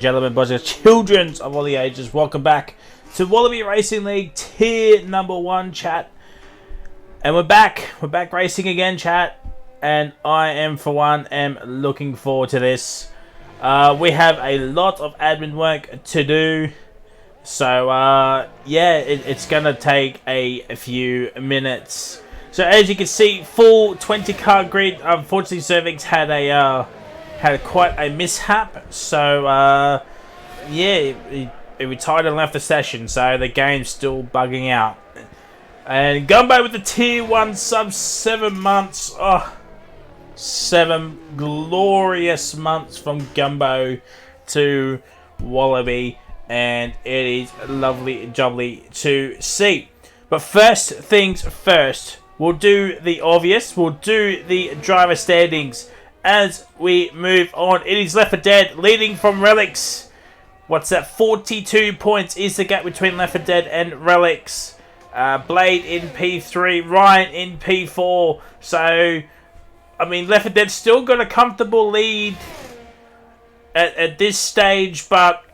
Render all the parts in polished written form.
gentlemen, boys and children of all the ages, welcome back to Wallaby Racing League Tier number 1, chat. And we're back racing again, chat. And I am, for one, looking forward to this. We have a lot of admin work to do. So, yeah, it's going to take a few minutes. So, as you can see, full 20-car grid. Unfortunately, Cervix had quite a mishap. So, yeah, he retired and left the session. So, the game's still bugging out. And Gumbo with the Tier 1 sub 7 months. Oh, 7 glorious months from Gumbo to Wallaby. And it is lovely to see. But first things first, we'll do the obvious. We'll do the driver standings as we move on. It is Left 4 Dead leading from Relics. What's that? 42 points is the gap between Left 4 Dead and Relics. Blade in P3, Ryan in P4. So, I mean, Left 4 Dead still got a comfortable lead at this stage, but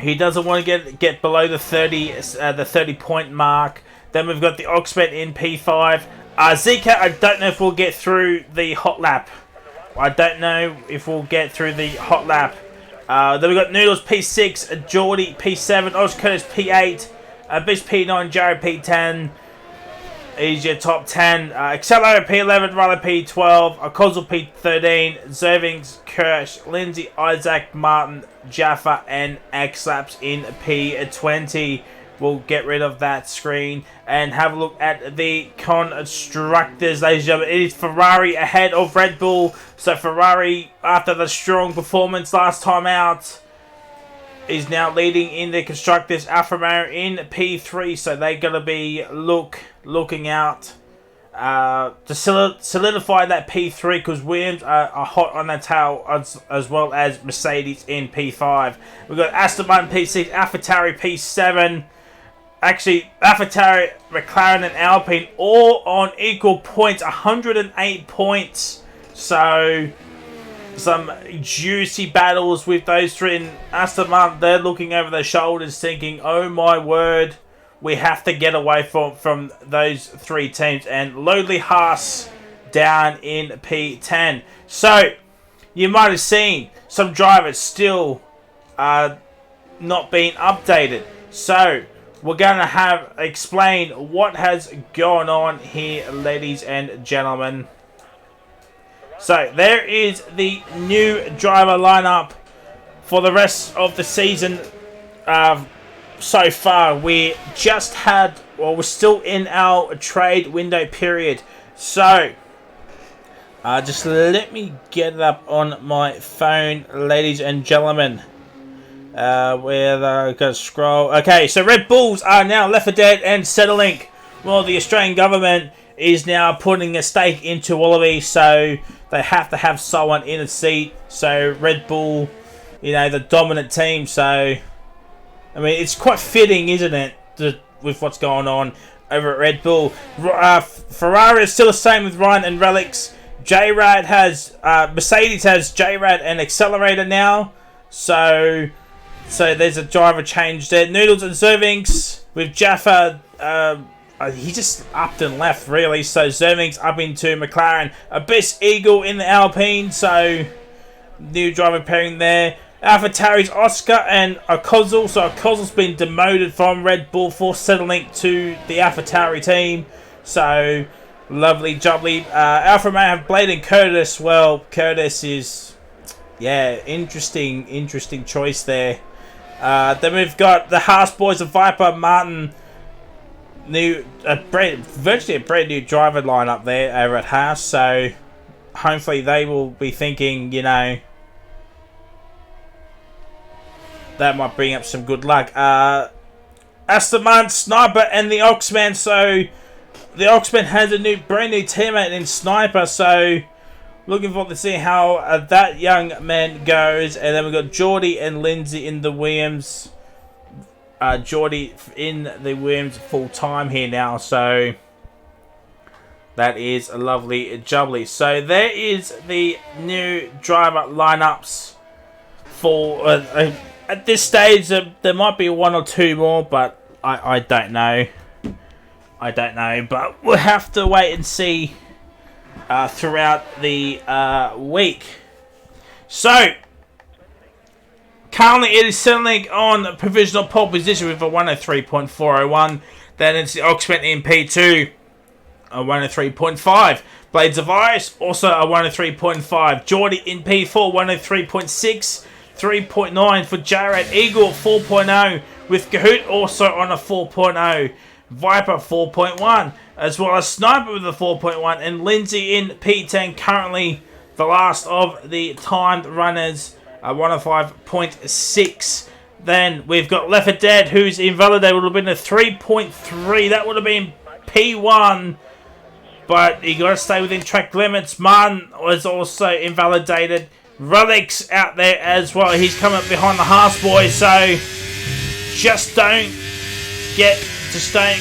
he doesn't want to get below the 30 point mark. Then we've got the Oxman in P5. Zika, I don't know if we'll get through the hot lap. Then we've got Noodles P6, Geordie P7, Oz Curtis P8, Bish P9, Jared P10. Is your top 10. Accelerator P11, Ryler P12, Akozel P13, Zervings, Kirsch, Lindsay, Isaac, Martin, Jaffa, and X-Laps in P20. We'll get rid of that screen and have a look at the constructors, ladies and gentlemen. It is Ferrari ahead of Red Bull. So Ferrari, after the strong performance last time out, is now leading in the constructors. Alfa Romeo in P3, so they're going to be looking out to solidify that P3, because Williams are hot on their tail, as well as Mercedes in P5. We've got Aston Martin P6, AlphaTauri P7. Actually, AlphaTauri, McLaren and Alpine all on equal points, 108 points. So some juicy battles with those three. And Aston Martin, they're looking over their shoulders thinking, oh my word, we have to get away from those three teams. And Lowly Haas down in P10. So, you might have seen some drivers still not being updated. So, we're going to explain what has gone on here, ladies and gentlemen. So, there is the new driver lineup for the rest of the season. So far, we just had, well, we're still in our trade window period. So, just let me get it up on my phone, ladies and gentlemen. Where I'm going to scroll. Okay, so Red Bulls are now Left 4 Dead and Centrelink. Well, the Australian government is now putting a stake into Wallaby, so they have to have someone in a seat. So Red Bull, you know, the dominant team. So, I mean, it's quite fitting, isn't it, with what's going on over at Red Bull. Ferrari is still the same with Ryan and Relics. J-Rad has, Mercedes has J-Rad and Accelerator now. So there's a driver change there. Noodles and Zervings with Jaffa. He just upped and left, really. So Zervings up into McLaren. Abyss Eagle in the Alpine. So new driver pairing there. AlphaTauri's Oscar and Akozel. So Akozel's been demoted from Red Bull for Centrelink to the AlphaTauri team. So lovely jubbly. Alfa Romeo have Blade and Curtis. Well, Curtis is, yeah, interesting choice there. Then we've got the Haas boys of Viper, Martin. Virtually a brand new driver lineup there over at Haas. So hopefully they will be thinking, you know, that might bring up some good luck. Aston Martin, Sniper, and the Oxman. So the Oxman has a brand new teammate in Sniper. So looking forward to see how that young man goes. And then we've got Geordie and Lindsay in the Williams. Geordie in the Williams full time here now. So that is a lovely jubbly. So there is the new driver lineups for at this stage. There might be one or two more, but I don't know. I don't know, but we'll have to wait and see throughout the week. So, currently it is settling on provisional pole position with a 103.401. Then it's the Oxford in P2, a 103.5. Blades of Ice, also a 103.5. Geordie in P4, 103.6. 3.9 for Jared Eagle, 4.0. With Kahoot also on a 4.0. Viper 4.1, as well as Sniper with a 4.1, and Lindsay in P10, currently the last of the timed runners, 105.6. Then we've got Left 4 Dead, who's invalidated, would have been a 3.3. That would have been P1, but you got to stay within track limits. Martin was also invalidated. Relics out there as well. He's coming up behind the Haas boys, so just don't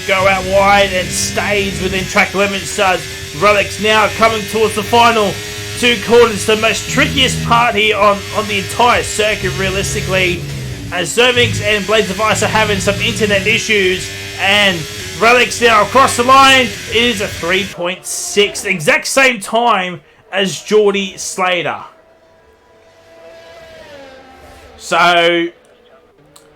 go out wide and stays within track limits. So Relics now coming towards the final 2 quarters, the most trickiest part here on the entire circuit realistically, as Zervings and Blades of Ice are having some internet issues, and Relics now across the line. It is a 3.6, the exact same time as Geordie Slater. So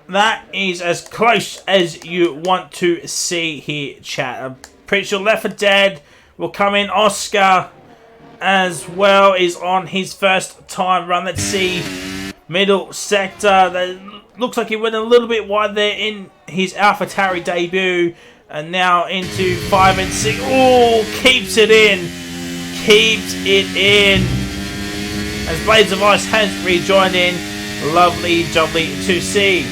that is as close as you want to see here, chat. I'm pretty sure Left 4 Dead will come in. Oscar as well is on his first time run. Let's see. Middle sector. That looks like he went a little bit wide there in his AlphaTauri debut. And now into 5 and 6. Oh, keeps it in. Keeps it in. As Blades of Ice has rejoined in. Lovely, jolly to see.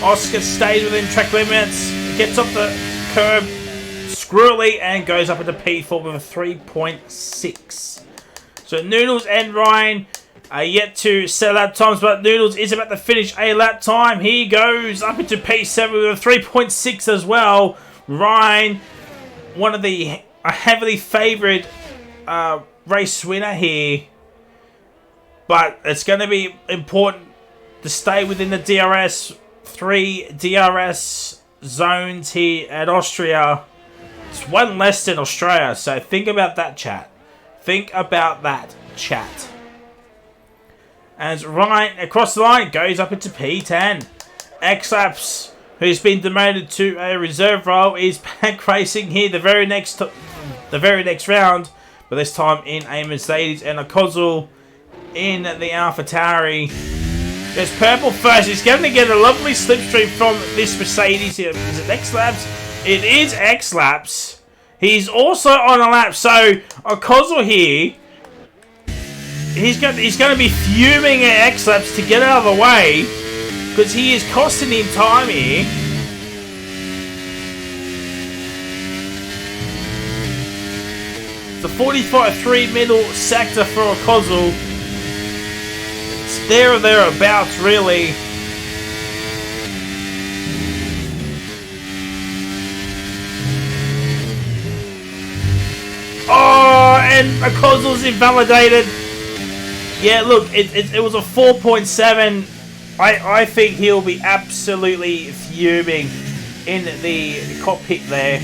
Oscar stays within track limits, gets off the curb screwily, and goes up into P4 with a 3.6. So Noodles and Ryan are yet to set lap times, but Noodles is about to finish a lap time. He goes up into P7 with a 3.6 as well. Ryan, one of the heavily favoured race winner here, but it's going to be important to stay within the DRS. 3 DRS zones here at Austria. It's one less than Australia, so think about that, chat. Think about that, chat. As Ryan across the line goes up into P10. X-Laps, who's been demoted to a reserve role, is back racing here the very next round, but this time in a Mercedes, and a Kozul in the AlphaTauri. There's Purple first. He's going to get a lovely slipstream from this Mercedes here. Is it X-Laps? It is X-Laps. He's also on a lap. So, Kozul here, he's going to be fuming at X-Laps to get out of the way, because he is costing him time here. The 45.3 middle sector for Kozul. There or thereabouts, really. Oh, and Kozul's invalidated. Yeah, look, it was a 4.7. I think he'll be absolutely fuming in the cockpit there.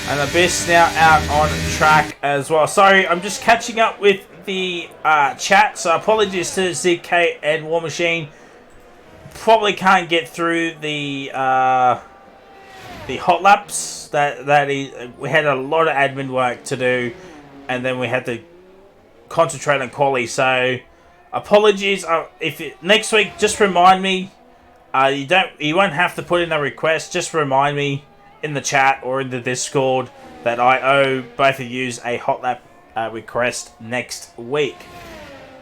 And Abyss now out on track as well. Sorry, I'm just catching up with the chat, so apologies to ZK and War Machine. Probably can't get through the hot laps. We had a lot of admin work to do, and then we had to concentrate on quali. So apologies. Next week, just remind me. You won't have to put in a request. Just remind me in the chat or in the Discord that I owe both of yous a hot lap request next week.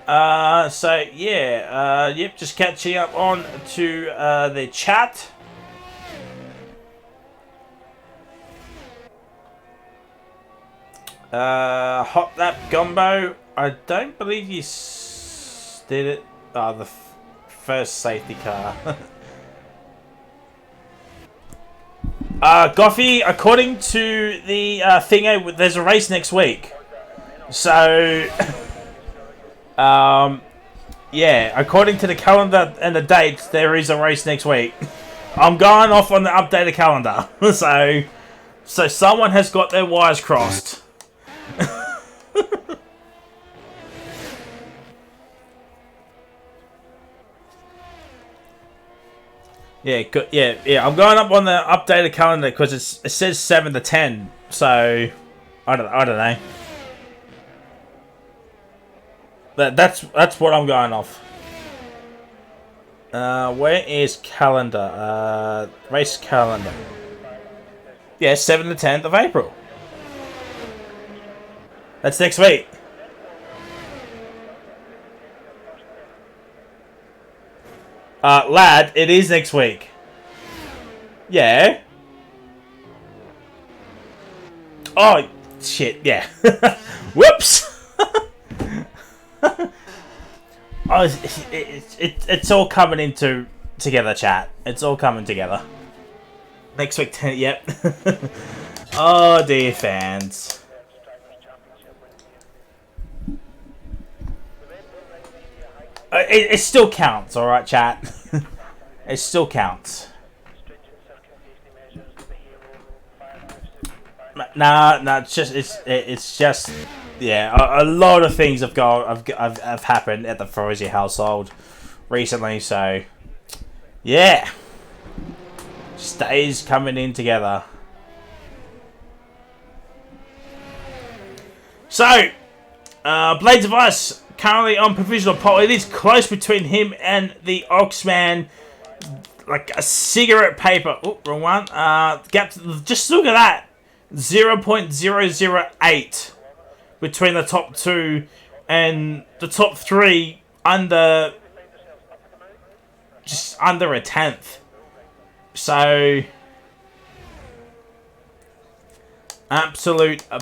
So yeah, yep, just catching up on to the chat. Hot lap Gumbo. I don't believe you did it. The first safety car. Goffy, according to the thing, there's a race next week. So, yeah, according to the calendar and the dates, there is a race next week. I'm going off on the updated calendar. So someone has got their wires crossed. Yeah, good. Yeah. I'm going up on the updated calendar because it says 7 to 10. So I don't know. That's what I'm going off. Where is calendar? Race calendar. Yeah, 7 to 10th of April. That's next week. Lad, it is next week. Yeah. Oh, shit, yeah. Whoops! It's all coming together, chat. It's all coming together. Next week, yep. Oh, dear fans. It still counts, alright, chat? It still counts. Nah, it's just yeah, a lot of things have happened at the Ferozzi household recently, so yeah. Stays coming in together. So, Blades of Ice currently on provisional poll. It is close between him and the Oxman. Like a cigarette paper. Oh, wrong one. Gap. Just look at that. 0.008 between the top two and the top three under just under a tenth. So absolute. I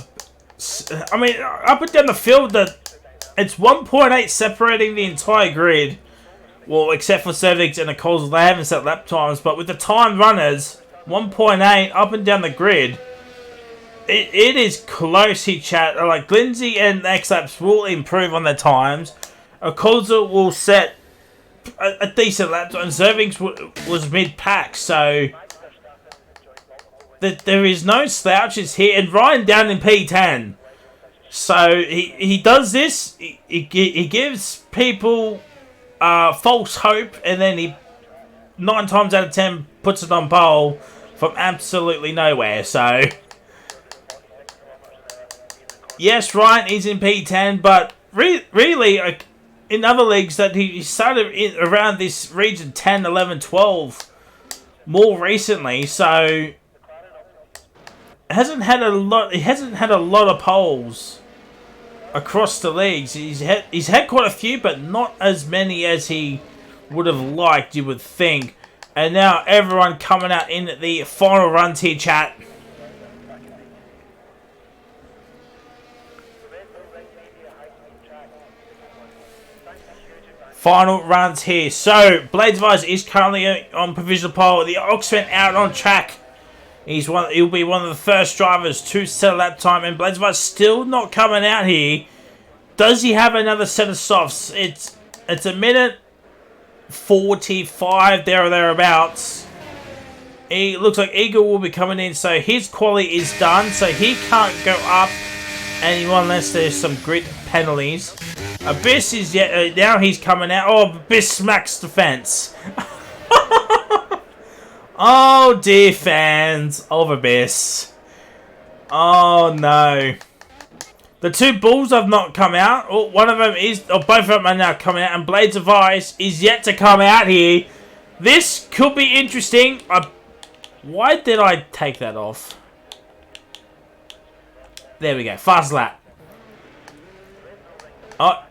mean, up and down the field, it's 1.8 separating the entire grid. Well, except for Cervix and the Coles, they haven't set lap times. But with the time runners, 1.8 up and down the grid. It is close, he chat. Like, Lindsay and X-Laps will improve on their times. Okolza will set a decent lap time. Cervix was mid-pack, so there is no slouches here. And Ryan down in P10. So he does this. He gives people false hope, and then he 9 times out of 10 puts it on pole from absolutely nowhere. So yes, Ryan is in P10, but really, in other leagues that he started around this region 10, 11, 12 more recently, so he hasn't had a lot of poles across the leagues. He's had quite a few, but not as many as he would have liked, you would think. And now everyone coming out in the final runs here, chat. Final runs here. So, Blades of Ice is currently on provisional pole. The Oxford out on track. He'll be one of the first drivers to set a lap time. And Blades of Ice still not coming out here. Does he have another set of softs? It's a minute 45 there or thereabouts. He looks like Eagle will be coming in. So, his quali is done. So, he can't go up anyone unless there's some grid penalties. Abyss is yet now he's coming out. Oh, Abyss smacks the fence. Oh dear, fans of Abyss. Oh no. The two bulls have not come out. Oh, one of them is, or both of them are now coming out, and Blades of Ice is yet to come out here. This could be interesting. Why did I take that off? There we go. Fast lap. Oh.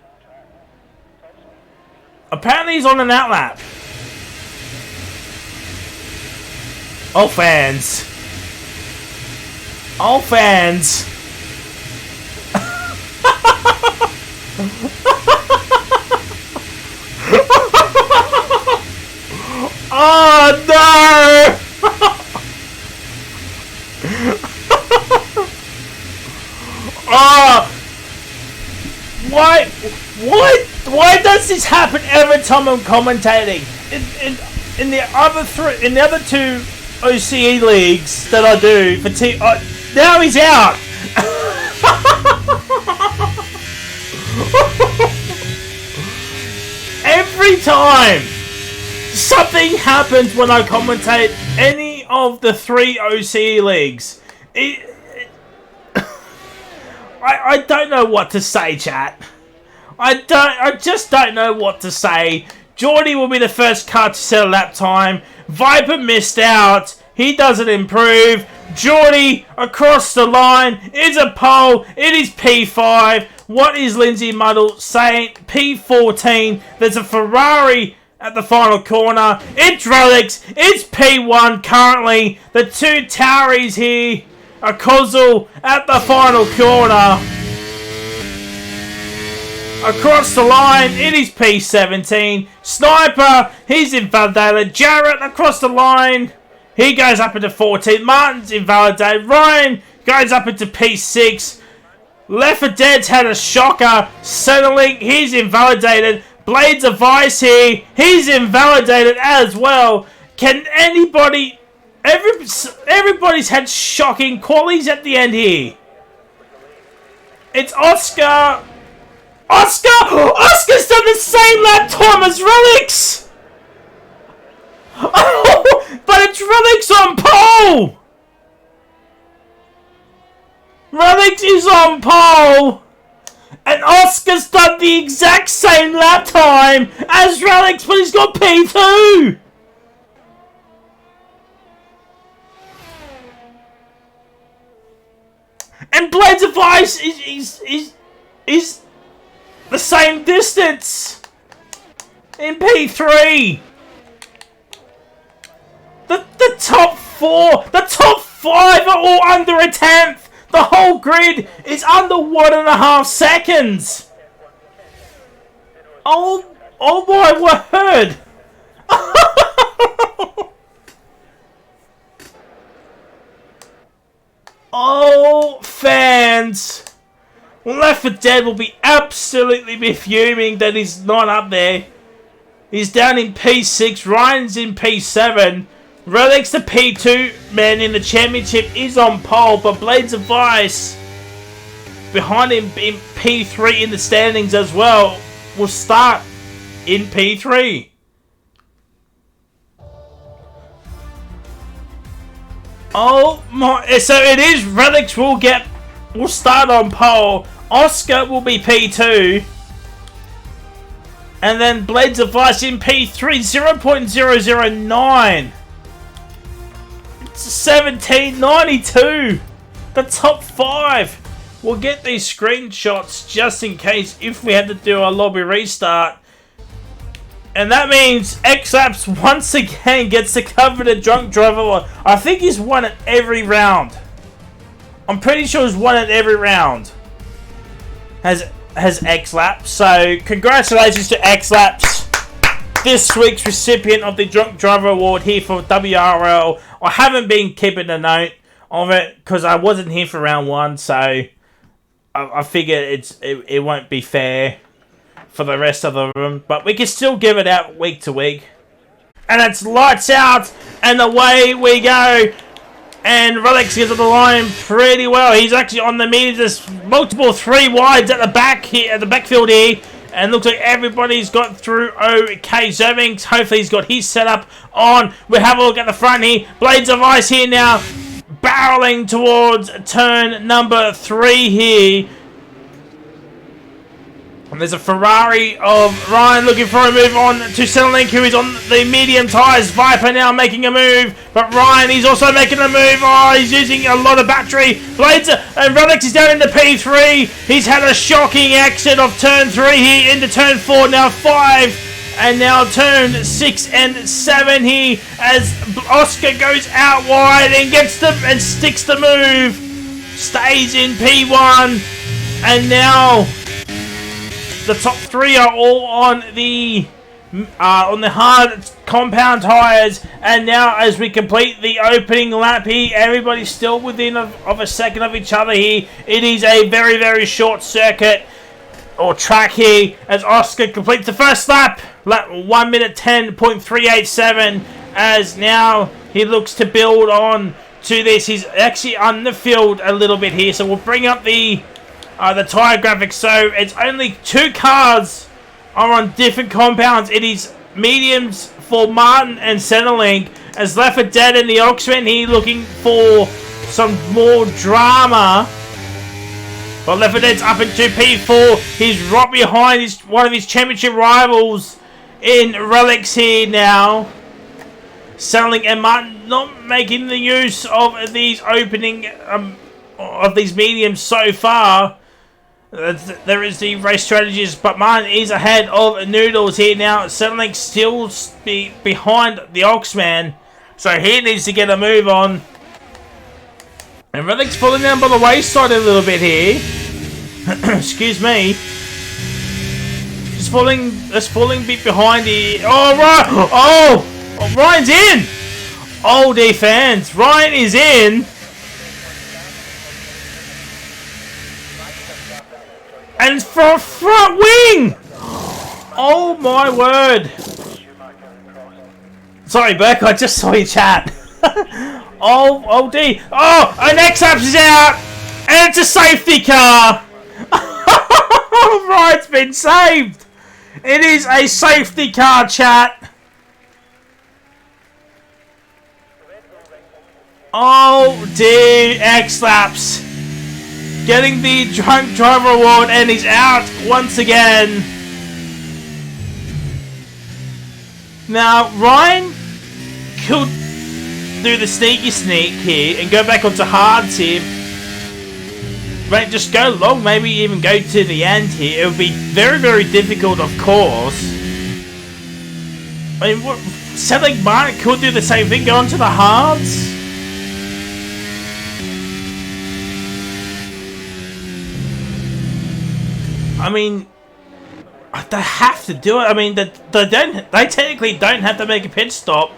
Apparently he's on an outlap. Oh, fans. Oh, fans. Oh no! Oh! Why does this happen every time I'm commentating? In the other two OCE leagues that I do for now he's out. Every time something happens when I commentate any of the 3 OCE leagues, I don't know what to say, chat. I just don't know what to say. Geordie will be the first car to set a lap time. Viper missed out. He doesn't improve. Geordie across the line is a pole. It is P5. What is Lindsay Muddle saying? P14. There's a Ferrari at the final corner. It's Rolex. It's P1 currently. The 2 Tauris here. A Kozel at the final corner. Across the line, it is P17. Sniper, he's invalidated. Jarrett across the line. He goes up into 14. Martin's invalidated. Ryan goes up into P6. Left 4 Dead's had a shocker. Centerlink, he's invalidated. Blades of Ice here. He's invalidated as well. Can anybody... Everybody's had shocking qualities at the end here. It's Oscar. Oscar's done the same lap time as Relics. Oh, but it's Relics on pole. Relics is on pole. And Oscar's done the exact same lap time as Relics, but he's got P2. And Blades of Ice is the same distance in P3. The top 4, the top 5 are all under a tenth. The whole grid is under 1.5 seconds. Oh my word. Oh, fans. Left 4 Dead will be absolutely fuming that he's not up there. He's down in P6. Ryan's in P7. Relics, the P2 man in the championship, is on pole, but Blades of Ice behind him in P3 in the standings as well will start in P3. Oh my! So it is. Relics will start on pole. Oscar will be P2, and then Blades of Ice in P3. 0.009. It's 1792. The top 5. We'll get these screenshots just in case if we had to do a lobby restart. And that means X-Laps once again gets to cover the drunk driver. I think he's won it every round. I'm pretty sure he's won it every round. Has X-Laps. So congratulations to X-Laps. This week's recipient of the Drunk Driver Award here for WRL. I haven't been keeping a note of it because I wasn't here for round 1. So I figure it won't be fair for the rest of the room, but we can still give it out week to week. And it's lights out, and away we go. And Relics gets on the line pretty well. He's actually on the medium. There's multiple 3 wides at the back here, at the backfield here, and looks like everybody's got through okay. Zervings, hopefully he's got his setup on. We'll have a look at the front here. Blades of Ice here now, barreling towards turn number 3 here. And there's a Ferrari of Ryan looking for a move on to Centerlink, who is on the medium tyres. Viper now making a move, but Ryan, he's also making a move. Oh, he's using a lot of battery. Blades and Relics is down into P3. He's had a shocking exit of turn 3 here into turn 4, now 5, and now turn 6 and 7 here as Oscar goes out wide and gets them and sticks the move. Stays in P1, and now The top 3 are all on the hard compound tires, and now as we complete the opening lap here, everybody's still within of a second of each other here. It is a very, very short circuit or track here as Oscar completes the first lap 1 minute 10.387, as now he looks to build on to this. He's actually underfilled a little bit here, so we'll bring up the tire graphics. So it's only 2 cars are on different compounds. It is mediums for Martin and Centrelink, as Left 4 Dead and the Oxman here looking for some more drama. But Left 4 Dead's up into P4. He's right behind one of his championship rivals in Relics here now. Centrelink and Martin not making the use of these opening of these mediums so far. There is the race strategies, but Martin is ahead of Noodles here now. Centrelink still behind the Oxman, so he needs to get a move on. And Relic's falling down by the wayside a little bit here. Excuse me. Just falling a bit behind here. Oh, right! Oh, Ryan's in! Oh, defense. Ryan is in. And it's from front wing! Oh my word! Sorry, Burke, I just saw your chat. Oh, D. Oh, an X-Apps is out! And it's a safety car! Ryan's been saved! It is a safety car, chat! Oh dear, X-Laps. Getting the drunk driver award, and he's out once again. Now, Ryan could do the sneaky sneak here and go back onto hards here. Right, just go long, maybe even go to the end here. It would be very, very difficult, of course. I mean, Centrelink Martin could do the same thing, go onto the hards. I mean, they have to do it. I mean, they technically don't have to make a pit stop.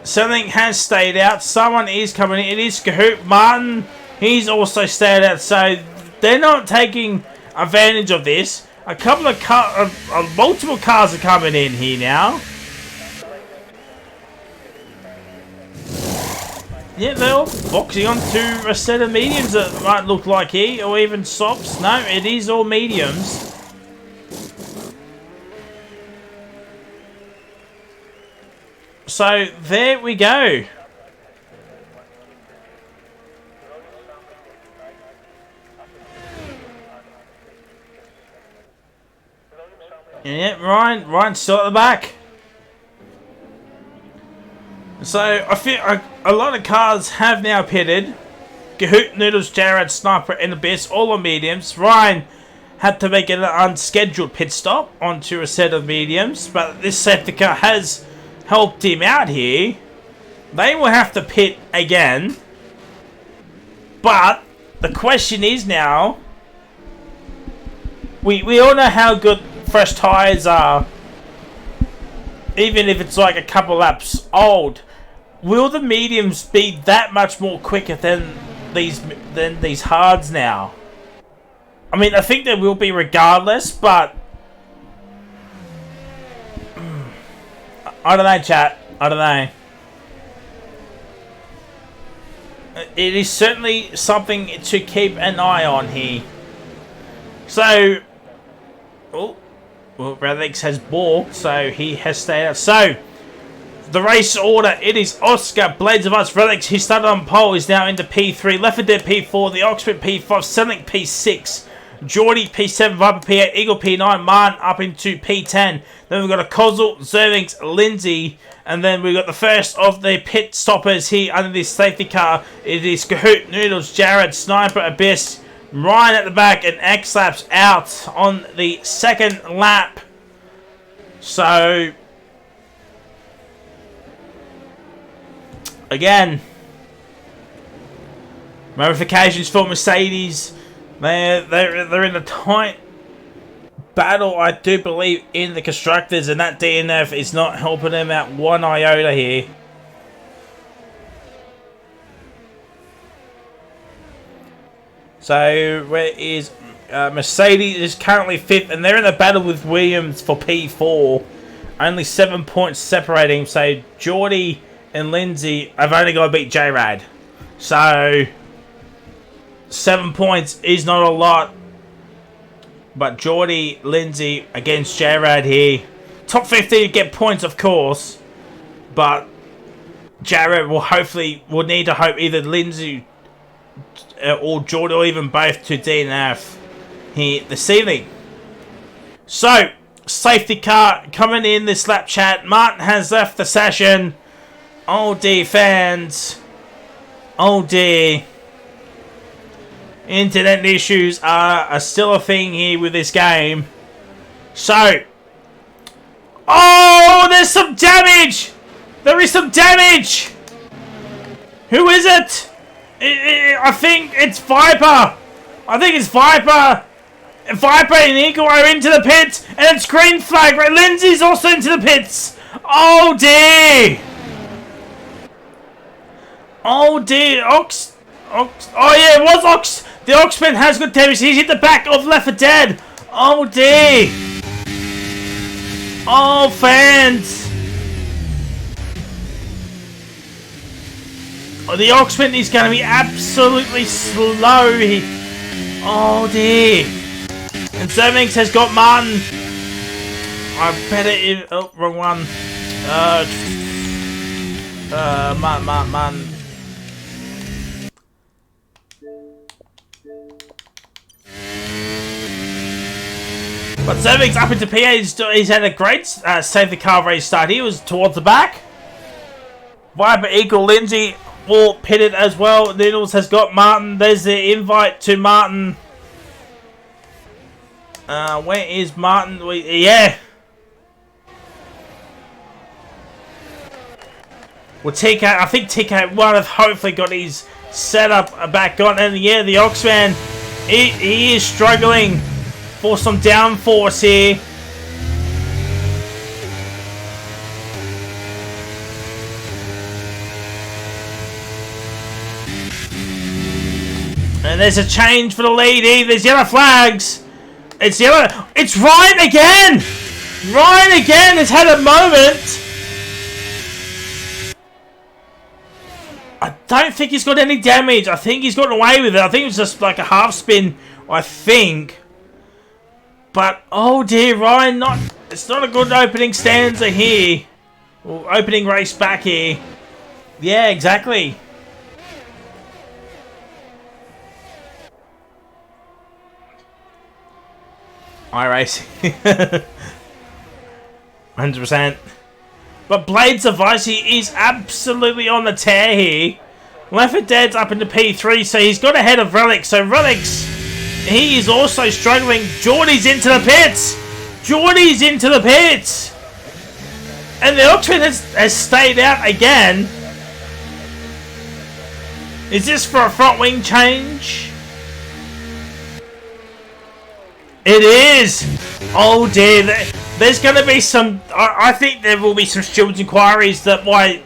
Something has stayed out. Someone is coming in. It is Kahoot. Martin, he's also stayed out. So they're not taking advantage of this. A couple of multiple cars are coming in here now. Yeah, they're all boxing onto a set of mediums that might look like here, or even softs. No, it is all mediums. So, there we go. Yeah, Ryan's still at the back. So, I feel a lot of cars have now pitted. Kahoot, Noodles, Jared, Sniper, and Abyss, all on mediums. Ryan had to make an unscheduled pit stop onto a set of mediums, but this safety car has helped him out here. They will have to pit again. But the question is now, we all know how good fresh tyres are, even if it's like a couple laps old. Will the mediums be that much more quicker than these hards now? I mean, I think they will be regardless, but I don't know, chat. I don't know. It is certainly something to keep an eye on here. So, well, Radix has balked, so he has stayed out. So, the race order, it is Oscar, Blades of Us, Relics, who started on pole, is now into P3, Left 4 Dead P4, the Oxford P5, Centrelink P6, Geordie P7, Viper P8, Eagle P9, Martin up into P10. Then we've got a Kozel, Zervings, Lindsay, and then we've got the first of the pit stoppers here under this safety car. It is Kahoot, Noodles, Jared, Sniper, Abyss, Ryan at the back, and X-Laps out on the second lap. So, again, ramifications for Mercedes. They're in a tight battle, I do believe, in the constructors, and that DNF is not helping him out one iota here. So, where is Mercedes is currently 5th, and they're in a battle with Williams for P4. Only 7 points separating, so Geordie and Lindsay have only got to beat J-Rad. So, 7 points is not a lot. But Geordie, Lindsay against J-Rad here. Top 15 get points, of course. But J-Rad will need to hope either Lindsay or Geordie or even both to DNF here this evening. So, safety car coming in this lap chat. Martin has left the session. Oh dear, fans. Oh dear. Internet issues are still a thing here with this game. So. Oh, there's some damage. There is some damage. Who is it? I think it's Viper. I think it's Viper. Viper and Eagle are into the pits. And it's green flag. Right? Lindsay's also into the pits. Oh dear. Oh dear. Ox. Oh yeah, it was Ox. The Oxman has got damage. He's hit the back of Left 4 Dead. Oh dear. Oh, fans. Oh, the Oxman is going to be absolutely slow. Oh dear. And Zermix has got Martin. I better... Oh, wrong one. Martin. But Zermix up into PA. He's had a great save the car race start. He was towards the back. Viper, Eagle, Lindsay all pitted as well. Noodles has got Martin. There's the invite to Martin. Where is Martin? Yeah. Well, TK, I think TK would have hopefully got his setup back on. And yeah, the Oxman, he is struggling for some downforce here. And there's a change for the lead. There's yellow flags. It's yellow. It's Ryan again. Ryan again has had a moment. I don't think he's got any damage. I think he's gotten away with it. I think it was just like a half spin, I think. But, oh dear, Ryan, it's not a good opening stanza here. Or opening race back here. Yeah, exactly. iRacing. 100%. But Blades of Icy is absolutely on the tear here. Left 4 Dead's up into P3, so he's got ahead of Relics. So Relics, he is also struggling. Geordie's into the pits. Geordie's into the pits. And the Oxford has stayed out again. Is this for a front wing change? It is. Oh dear. There's going to be some... I think there will be some steward's inquiries that the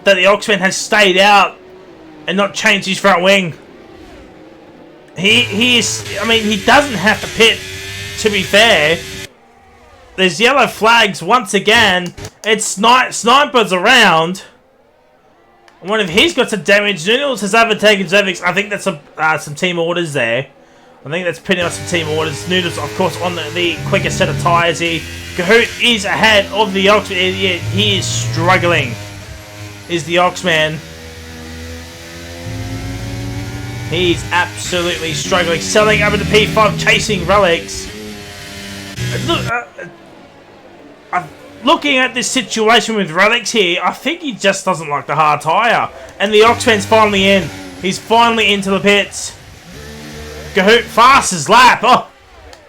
Oxman has stayed out and not changed his front wing. He is... I mean, he doesn't have to pit, to be fair. There's yellow flags once again. It's snipers around. I wonder if he's got some damage. Noodles has overtaken Zevix. I think that's some team orders there. I think that's pretty much some team orders. Noodles, of course, on the quicker set of tyres here. Kahoot is ahead of the Oxman. He is struggling. Is the Oxman. He's absolutely struggling. Selling over to P5, chasing Relics. Look, looking at this situation with Relics here, I think he just doesn't like the hard tyre. And the Oxman's finally in. He's finally into the pits. Kahoot, fastest lap. Oh,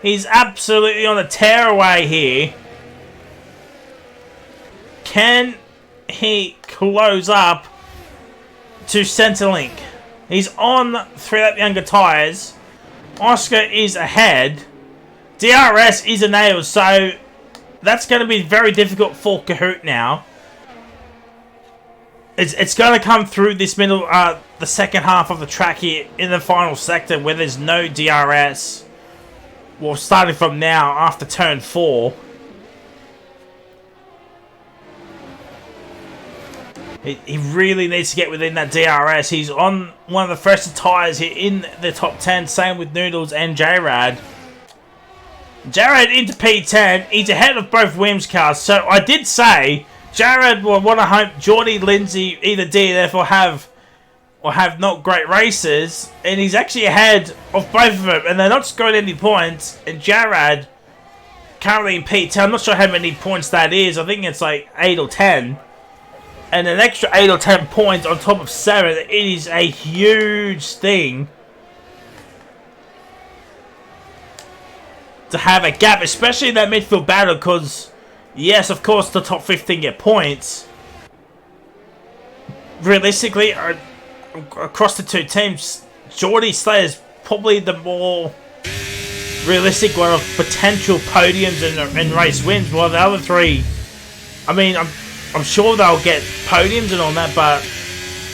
he's absolutely on a tearaway here. Can he close up to Centrelink? He's on 3 lap younger tyres. Oscar is ahead. DRS is a nail, so that's going to be very difficult for Kahoot now. It's going to come through this middle, the second half of the track here in the final sector where there's no DRS. Well, starting from now after turn 4. He really needs to get within that DRS. He's on one of the first tyres here in the top 10. Same with Noodles and J-Rad. J-Rad into P10. He's ahead of both Williams cars. So I did say J-Rad will want to hope Geordie, Lindsay, either DNF or have not great races. And he's actually ahead of both of them. And they're not scoring any points. And J-Rad currently in P10. I'm not sure how many points that is. I think it's like 8 or 10. And an extra 8 or 10 points on top of 7. It is a huge thing to have a gap, especially in that midfield battle, because, yes, of course, the top 15 get points. Realistically, across the two teams, Geordie Slayer is probably the more realistic one of potential podiums and race wins, while the other three, I mean, I'm sure they'll get podiums and all that, but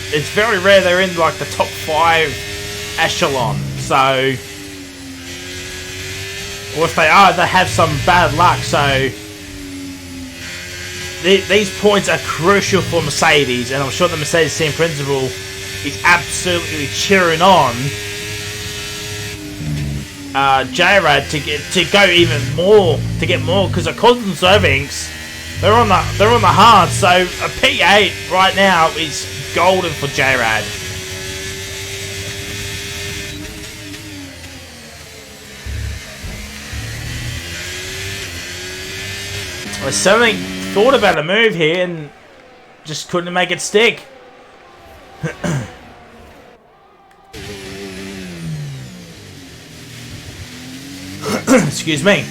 it's very rare they're in like the top 5 echelon. So, or if they are, they have some bad luck. So, these points are crucial for Mercedes, and I'm sure the Mercedes team principal is absolutely cheering on J-Rad to go even more, to get more, because of course Servings. They're on the hard, so a P8 right now is golden for J-Rad. I certainly thought about a move here and just couldn't make it stick. Excuse me.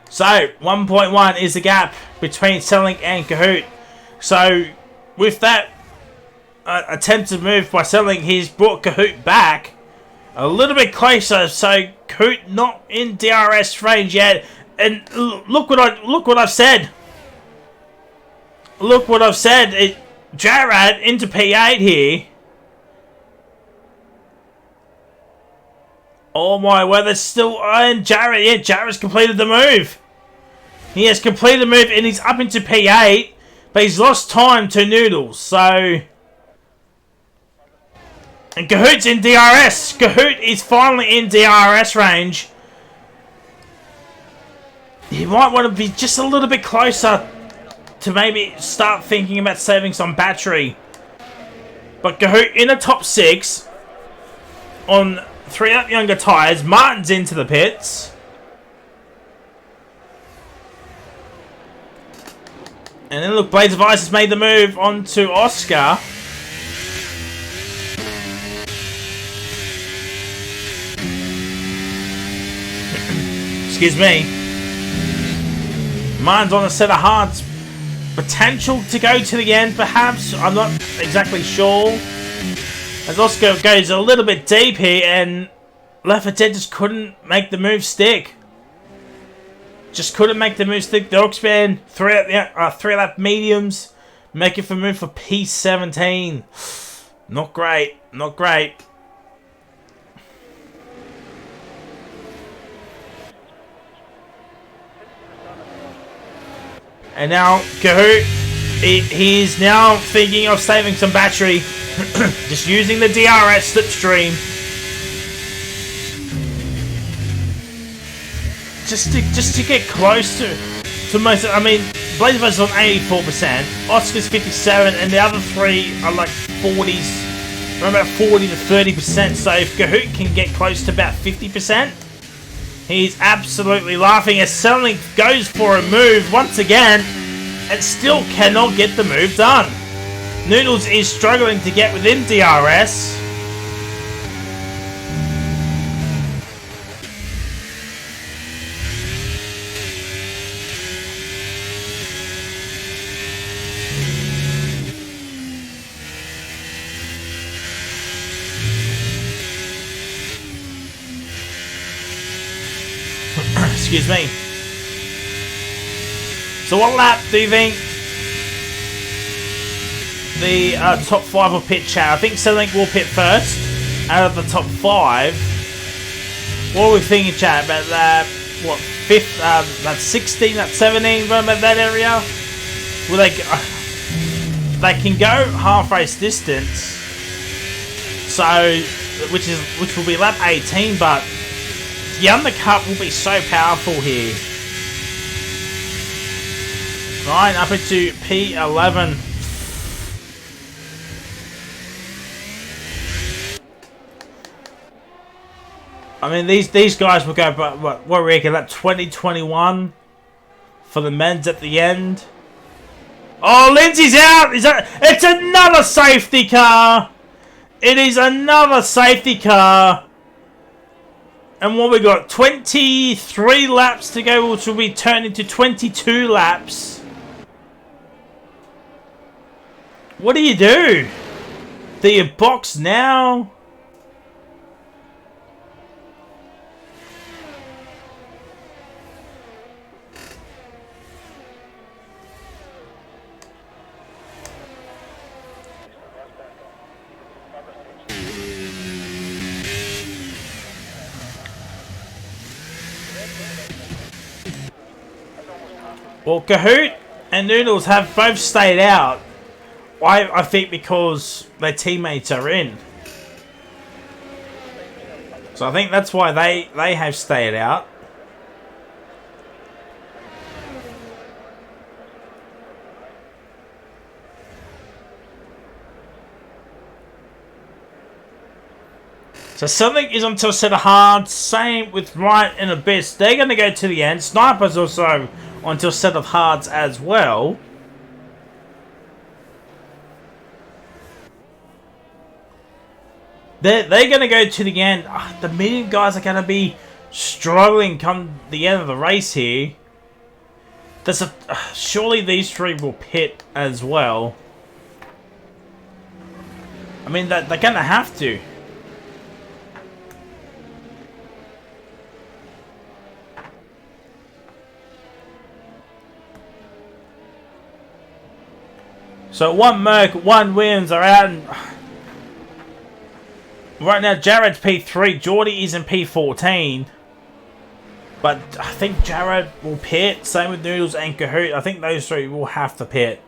So, 1.1 is the gap between Selling and Kahoot. So, with that attempted move by Selling, he's brought Kahoot back a little bit closer. So, Kahoot not in DRS range yet. And look what I've said. Look what I've said. J-Rad into P8 here. Oh my word, there's still... and J-Rad, yeah, J-Rad's completed the move. He has completed the move and he's up into P8, but he's lost time to Noodles, so... And Kahoot's in DRS. Kahoot is finally in DRS range. You might want to be just a little bit closer to maybe start thinking about saving some battery. But Kahoot in the top 6 on 3 up younger tyres. Martin's into the pits. And then look, Blades of Ice has made the move onto Oscar. Excuse me. Martin's on a set of hards. Potential to go to the end, perhaps. I'm not exactly sure. As Oscar goes a little bit deep here, and Lafayette just couldn't make the move stick. Just couldn't make the move stick. The Oxman, 3 lap mediums, making for move for P17. Not great. Not great. And now Kahoot, he's now thinking of saving some battery, just using the DRS slipstream, just to get close to most. I mean, Blaze is on 84%, Oscar's 57%, and the other 3 are like 40s, around about 40 to 30%. So if Kahoot can get close to about 50%. He's absolutely laughing as Selling goes for a move once again and still cannot get the move done. Noodles is struggling to get within DRS. Excuse me. So what lap do you think the top 5 will pit, chat? I think Centrelink will pit first out of the top 5. What are we thinking, chat? About that, what, 5th, that's 16, that's 17, around about that area? Will they can go half race distance, so which will be lap 18, but the undercut will be so powerful here. Right, up into P11. I mean, these guys will go, but what do we reckon, that 2021 for the men's at the end. Oh, Lindsay's out! It's another safety car! It is another safety car! And what we got? 23 laps to go, which will be turned into 22 laps. What do you do? Do you box now? Well, Kahoot and Noodles have both stayed out. I think because their teammates are in. So I think that's why they have stayed out. So something is onto a set of hard. Same with Right and Abyss. They're going to go to the end. Sniper's also onto a set of hards as well. They're going to go to the end. The medium guys are going to be struggling come the end of the race here. There's surely these three will pit as well. I mean, they're going to have to. So one Merc, one Williams are out. And right now, Jared's P3. Geordie is in P14. But I think Jared will pit. Same with Noodles and Kahoot. I think those three will have to pit.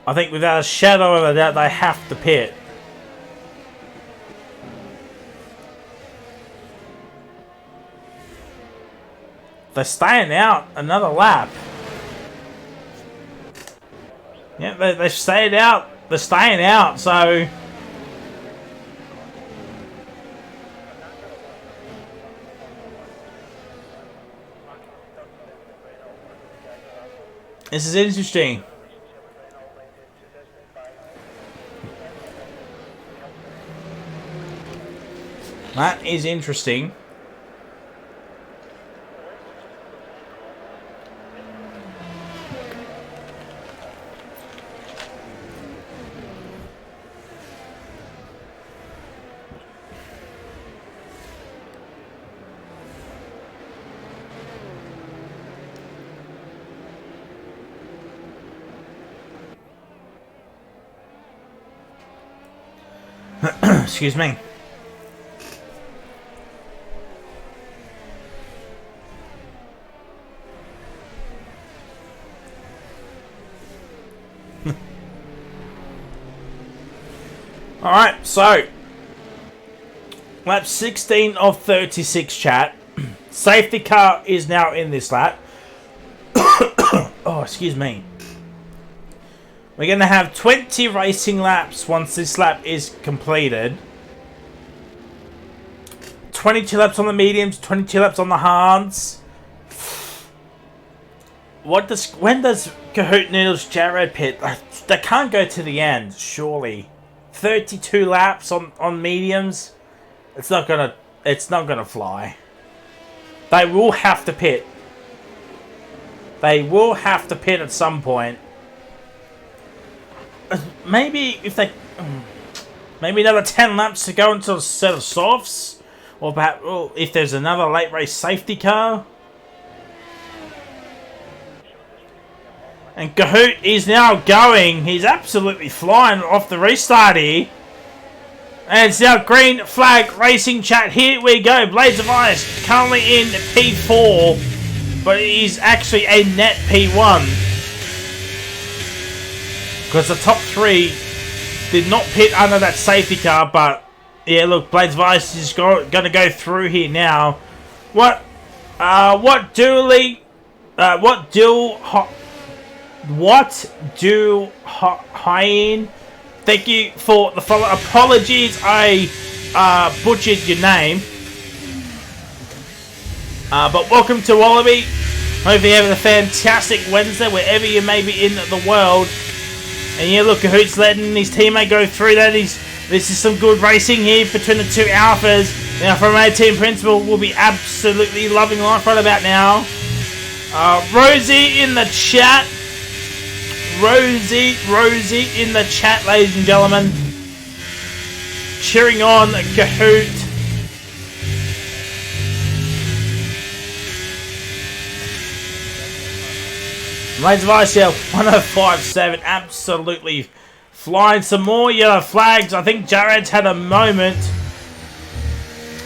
I think without a shadow of a doubt, they have to pit. They're staying out another lap. Yeah, they've stayed out. They're staying out, so... This is interesting. That is interesting. Excuse me. Alright, so lap 16 of 36, chat. Safety car is now in this lap. Oh, excuse me. We're going to have 20 racing laps once this lap is completed. 22 laps on the mediums, 22 laps on the hards. When does Kahoot Noodles Jared pit? They can't go to the end, surely. 32 laps on mediums. It's not gonna fly. They will have to pit. They will have to pit at some point. Maybe if they... Maybe another 10 laps to go into a set of softs. Or perhaps if there's another late race safety car. And Kahoot is now going. He's absolutely flying off the restart here. And it's now green flag racing chat. Here we go. Blades of Ice currently in P4, but he's actually a net P1 because the top 3 did not pit under that safety car. But yeah, look, Blades of Ice is going to go through here now. What do Hyen? Thank you for the follow. Apologies, I butchered your name. But welcome to Wallaby. Hope you're having a fantastic Wednesday wherever you may be in the world. And yeah, look, Kahoot's letting his teammate go through that. This is some good racing here between the 2 alphas. Now, from our team principal, will be absolutely loving life right about now. Rosie in the chat. Rosie in the chat, ladies and gentlemen. Cheering on Kahoot. Blades of Ice, yeah, 1057. Absolutely flying. Some more yellow flags. I think Jared's had a moment.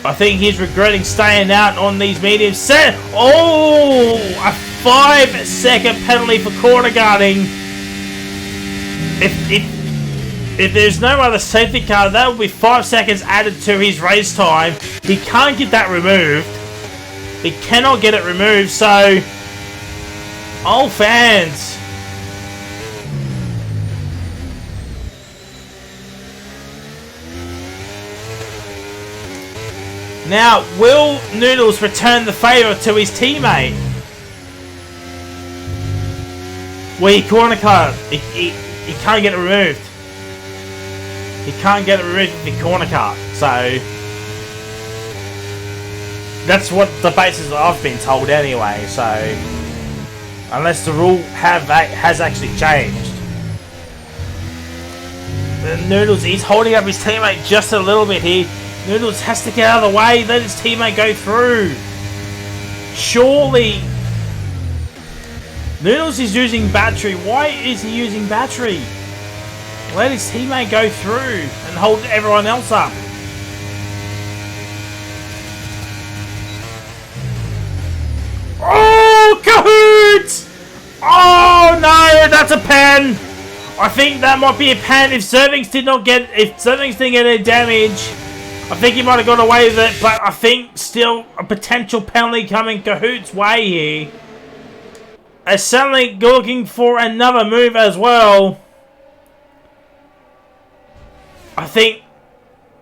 I think he's regretting staying out on these mediums. Oh, a 5-second penalty for corner guarding. If there's no other safety car, that will be 5 seconds added to his race time. He can't get that removed. He cannot get it removed, so... all fans. Now, will Noodles return the favour to his teammate? Well, he corner cut. He can't get it removed. He can't get it removed with the corner cut. So that's what the basis I've been told anyway. So unless the rule has actually changed. Noodles, he's holding up his teammate just a little bit here. Noodles has to get out of the way. Let his teammate go through. Surely. Noodles is using battery. Why is he using battery? Let his teammate go through and hold everyone else up. Oh, Kahoot! Oh no, that's a pen. I think that might be a pen. If Servings didn't get any damage, I think he might have got away with it. But I think still a potential penalty coming Kahoot's way here. They're certainly looking for another move as well. I think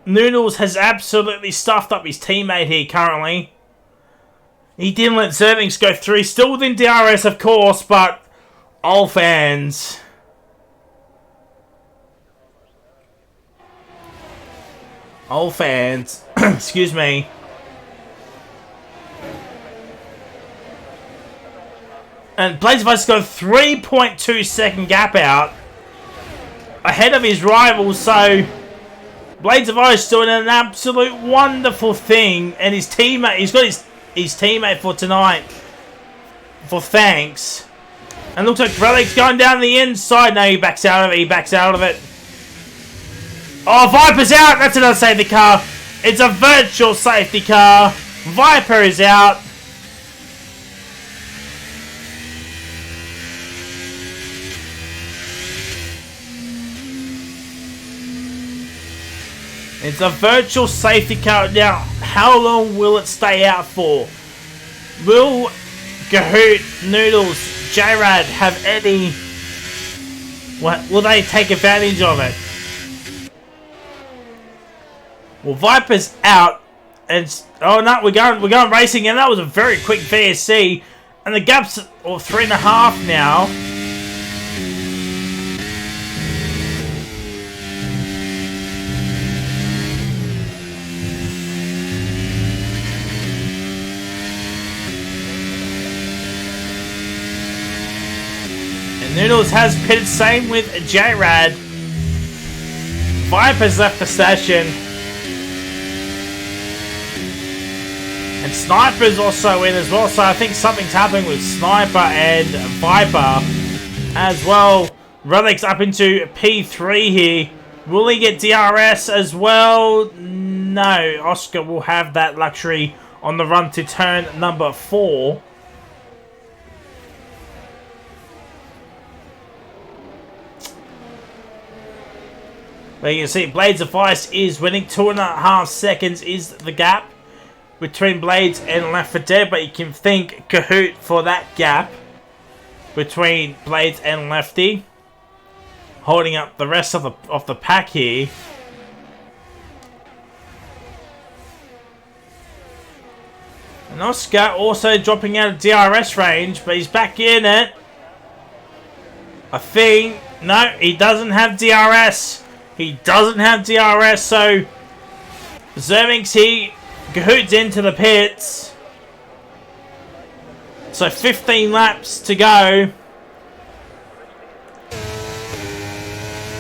Noodles has absolutely stuffed up his teammate here currently. He didn't let Servings go through. He's still within DRS, of course, but all fans. All fans. Excuse me. And Blades of Ice got a 3.2 second gap out ahead of his rivals, so Blades of Ice doing an absolute wonderful thing, and his teammate, he's got his teammate for tonight for thanks. And looks like Relic's going down the inside. No, he backs out of it. He backs out of it. Oh, Viper's out. That's another safety car. It's a virtual safety car. Viper is out. It's a virtual safety car. Now, how long will it stay out for? Will Kahoot, Noodles, J-Rad have any... will they take advantage of it? Well, Viper's out. And oh no, we're going racing, and that was a very quick VSC. And the gap's 3.5 now. Noodles has pitted, same with J-Rad. Viper's left the session. And Sniper's also in as well, so I think something's happening with Sniper and Viper. as well. Relic's up into P3 here. Will he get DRS as well? No. Oscar will have that luxury on the run to turn number 4. But you can see Blades of Ice is winning. 2.5 seconds is the gap between Blades and Left 4 Dead. But you can thank Kahoot for that gap between Blades and Lefty, holding up the rest of the pack here. And Oscar also dropping out of DRS range, but he's back in it. I think no, he doesn't have DRS. He doesn't have DRS, so Zermix here, Kahoot's into the pits. So 15 laps to go.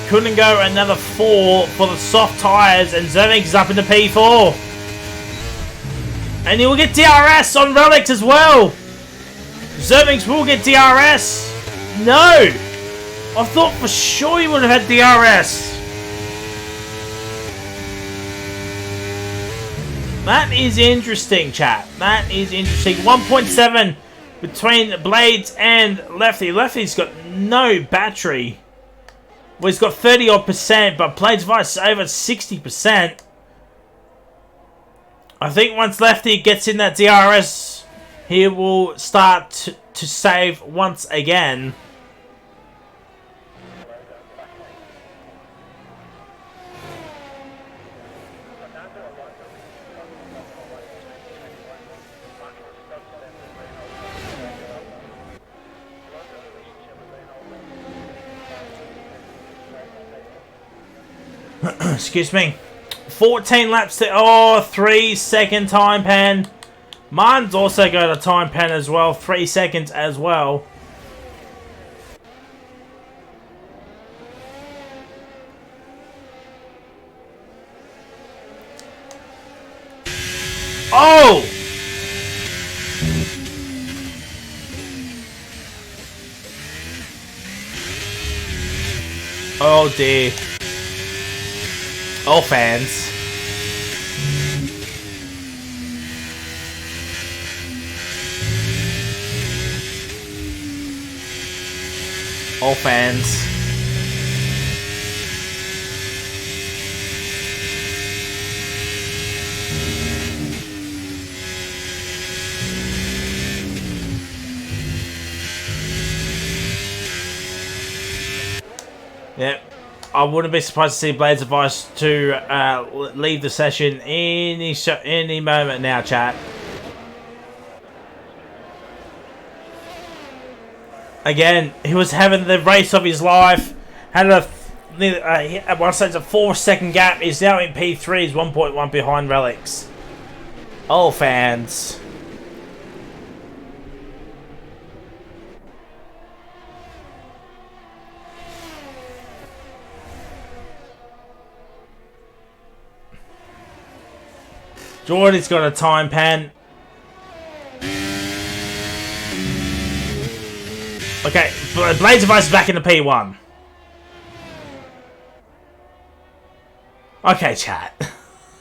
Couldn't go another 4 for the soft tyres, and Zermix is up into P4. And he will get DRS on Relics as well. Zermix will get DRS. No! I thought for sure he would have had DRS. That is interesting, chat. That is interesting. 1.7 between Blades and Lefty. Lefty's got no battery. Well, he's got 30 odd %, but Blades Vice is over 60%. I think once Lefty gets in that DRS, he will start to save once again. Excuse me. 14 laps to... Oh, 3 second time pen. Mine's also got a time pen as well. 3 seconds as well. Oh! Oh dear. Oh, fans. Oh, fans. Yep. I wouldn't be surprised to see Blades of Ice to leave the session any moment now, chat. Again, he was having the race of his life. Had at one stage a 4-second gap. He's now in P3. He's 1.1 behind Relics. Oh, fans. Jordy's got a time pen. Okay, Blades of Ice is back in the P1. Okay, chat.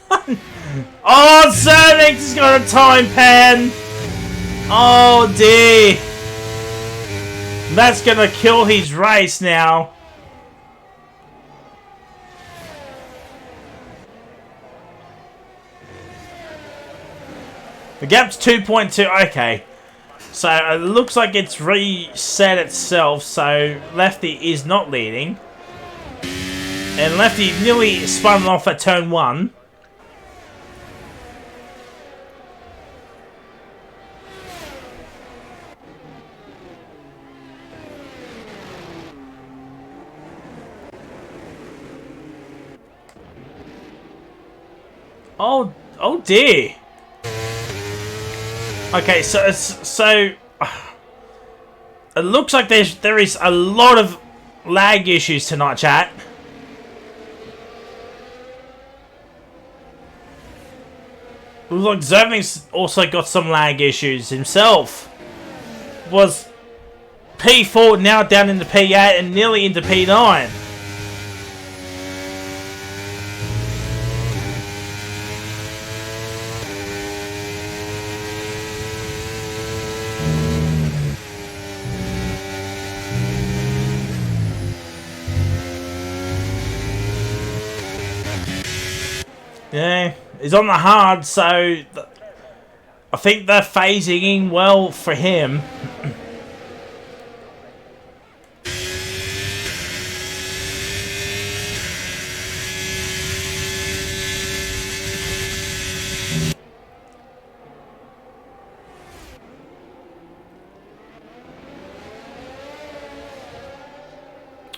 Oh, Zermix has got a time pen. Oh, dear. That's going to kill his race now. The gap's 2.2. Okay. So it looks like it's reset itself. So Lefty is not leading. And Lefty nearly spun off at turn 1. Oh dear. Okay, so it looks like there is a lot of lag issues tonight, chat. Looks like Zermix also got some lag issues himself. Was P4 now down into P8 and nearly into P9. Yeah, he's on the hard, so I think they're phasing in well for him.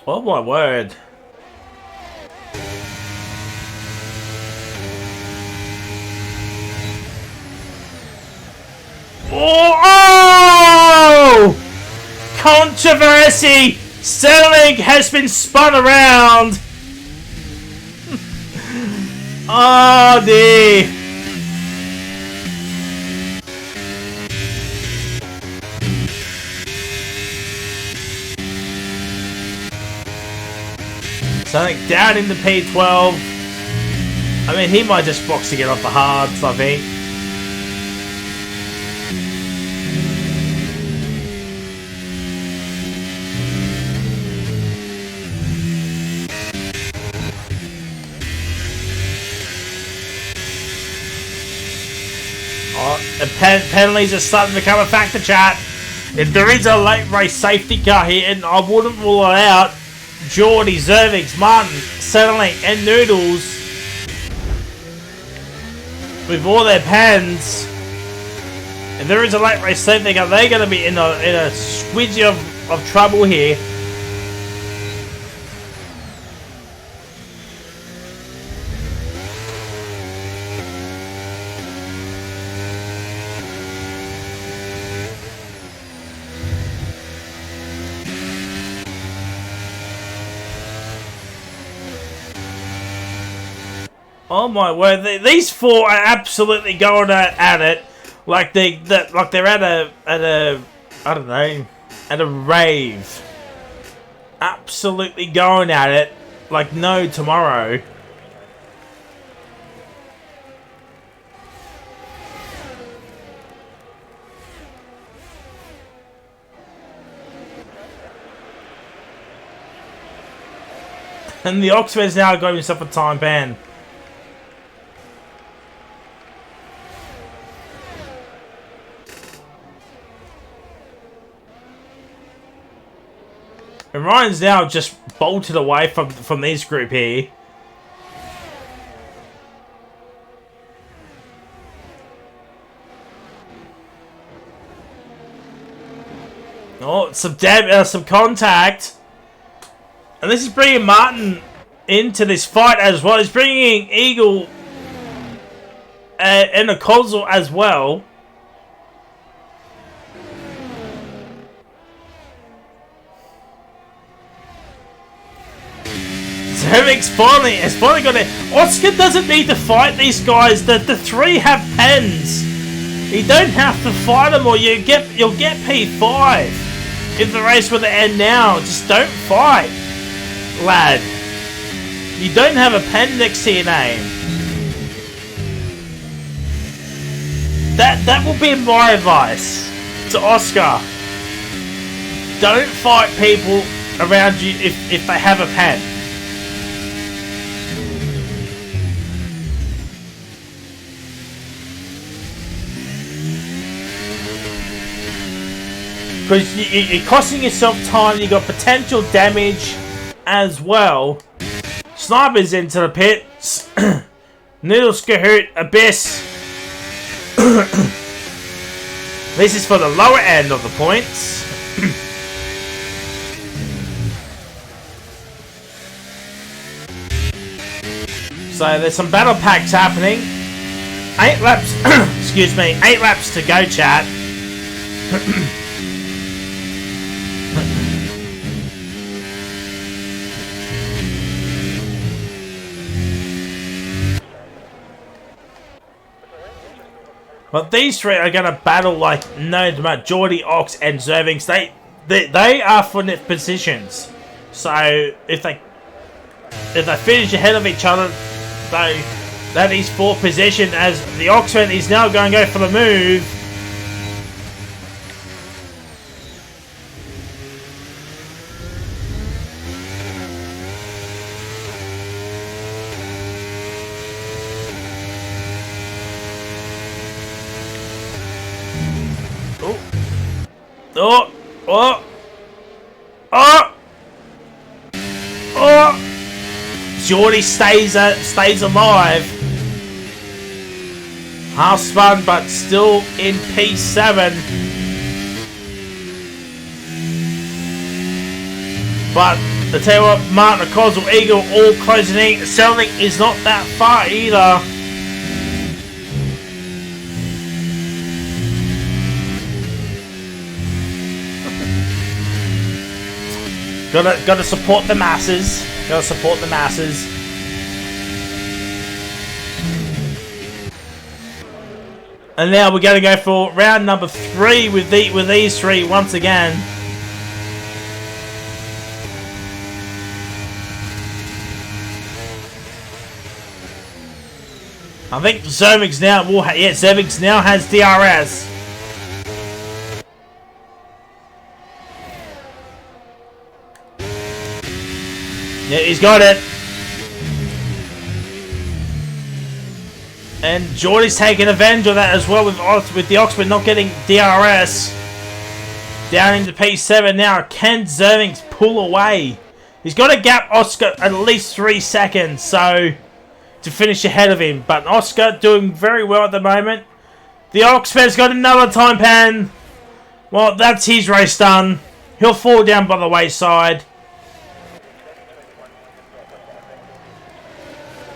Oh my word. Oh! Controversy! Sterling has been spun around! Oh dear! Sterling down in the P12. I mean, he might just box to get off the hards, I think. The penalties are starting to become a factor, chat. If there is a late race safety car here, and I wouldn't rule it out, Geordie, Zervix, Martin, Sterling, and Noodles, with all their pens, if there is a late race safety car, they're going to be in a squidgy of trouble here. Oh my word! These four are absolutely going at it, like they're at a I don't know, at a rave. Absolutely going at it like no tomorrow. And the Oxford's now got himself a time ban. And Ryan's now just bolted away from this group here. Oh, some contact. And this is bringing Martin into this fight as well. He's bringing Eagle and a Kozul as well. Zervix has finally got it. Oscar doesn't need to fight these guys. The three have pens. You don't have to fight them, or you'll get P5 if the race were to end now. Just don't fight, lad. You don't have a pen next to your name. That will be my advice to Oscar. Don't fight people around you if they have a pen. Because you're costing yourself time, you got potential damage as well. Snipers into the pits. Noodles, Kahoot, Abyss. This is for the lower end of the points. So there's some battle packs happening. 8 laps, excuse me, 8 laps to go, chat. But these three are going to battle like no tomorrow. Geordie, Ox, and Zervings. they are for net positions. So if they finish ahead of each other, that is for position, as the Oxford is now going to go for the move. Oh! Oh! Oh! Oh! Geordie stays alive. Half spun, but still in P7. But I tell you what, Martin, Coswell, Eagle, all closing in. Selling is not that far either. Gotta support the masses. Gotta support the masses. And now we're gonna go for round number 3 with these three once again. I think Zermix now will Zermix now has DRS. Yeah, he's got it. And Geordie's taking advantage of that as well with the Oxford not getting DRS. Down into P7 now. Can Zermix pull away? He's got to gap Oscar at least 3 seconds so to finish ahead of him. But Oscar doing very well at the moment. The Oxford's got another time pen. Well, that's his race done. He'll fall down by the wayside.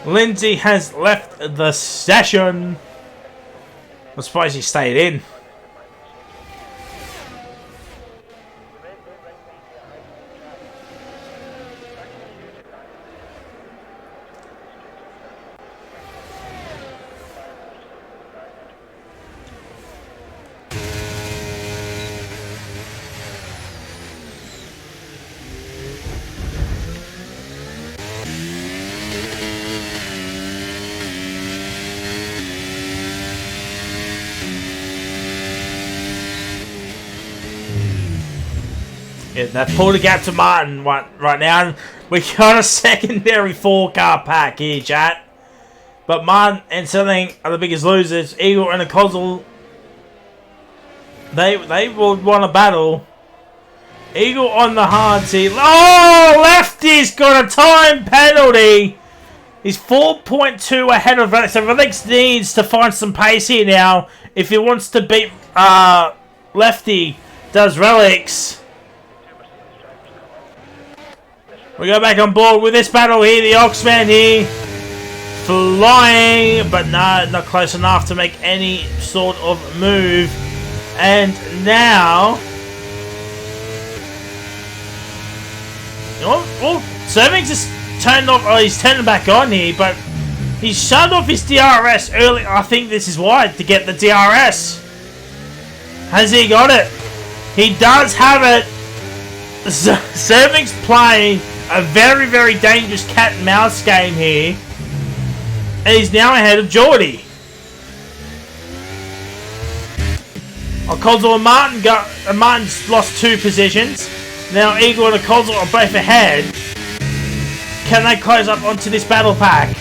Lindsay has left the session. I'm surprised he stayed in. Yeah, that pulled the gap to Martin right now. We got a secondary 4-car pack here, chat. But Martin and Selling are the biggest losers. Eagle and a Cosel, they will want a battle. Eagle on the hard seat. Oh, Lefty's got a time penalty. He's 4.2 ahead of Relix. So Relix needs to find some pace here now if he wants to beat Lefty. Does Relix? We go back on board with this battle here. The Oxman here flying, but no, not close enough to make any sort of move. And now, well, Zermix just turned off. Oh, he's turning back on here, but he shut off his DRS early. I think this is why, to get the DRS. Has he got it? He does have it. Zermix playing a very, very dangerous cat and mouse game here. And he's now ahead of Geordie. Cosel and Martin's lost 2 positions. Now Eagle and Cosel are both ahead. Can they close up onto this battle pack?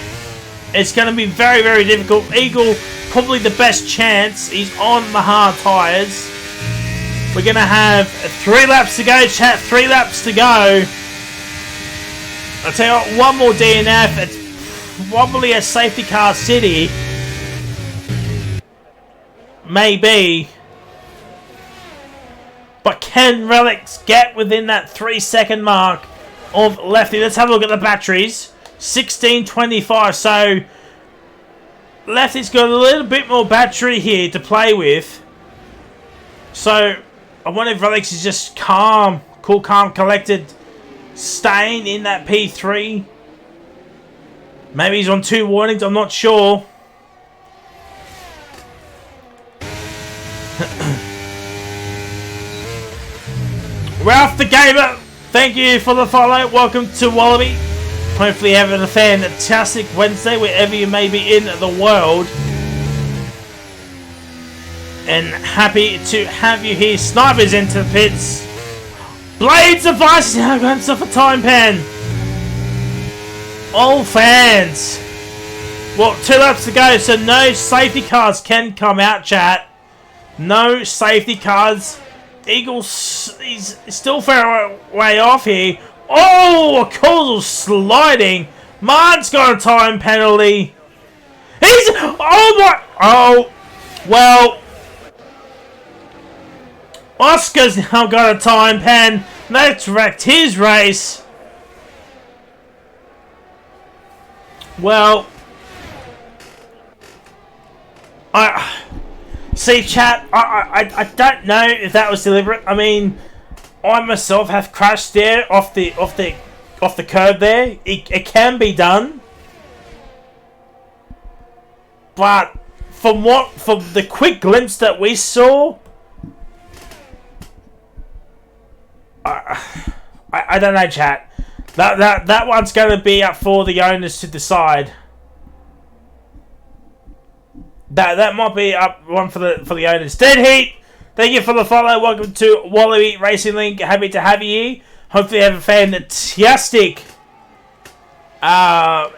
It's going to be very, very difficult. Eagle, probably the best chance. He's on the hard tyres. We're going to have 3 laps to go, chat. 3 laps to go. I'll tell you what, one more DNF. It's probably a safety car city. Maybe. But can Relix get within that 3-second mark of Lefty? Let's have a look at the batteries. 1625. So Lefty's got a little bit more battery here to play with. So I wonder if Relix is just calm, cool, calm, collected, staying in that P3. Maybe he's on 2 warnings, I'm not sure. Ralph the Gamer, thank you for the follow. Welcome to Wallaby. Hopefully having a fantastic Wednesday wherever you may be in the world. And happy to have you here. Snipers into the pits. Blades of Ice now got himself a time pen. All fans. Well, 2 laps to go, so no safety cars can come out, chat. No safety cars. Eagles, he's still fair way off here. Oh, a causal sliding. Mart's got a time penalty. He's, oh my, oh, well. Oscar's now got a time pen. That's wrecked his race. Well, see, chat. I don't know if that was deliberate. I mean, I myself have crashed there off the curb there. It can be done, but from the quick glimpse that we saw, I don't know, chat. That one's going to be up for the owners to decide. That might be up one for the owners. Dead Heat, thank you for the follow. Welcome to Wallaby Racing Link. Happy to have you here. Hopefully you have a fantastic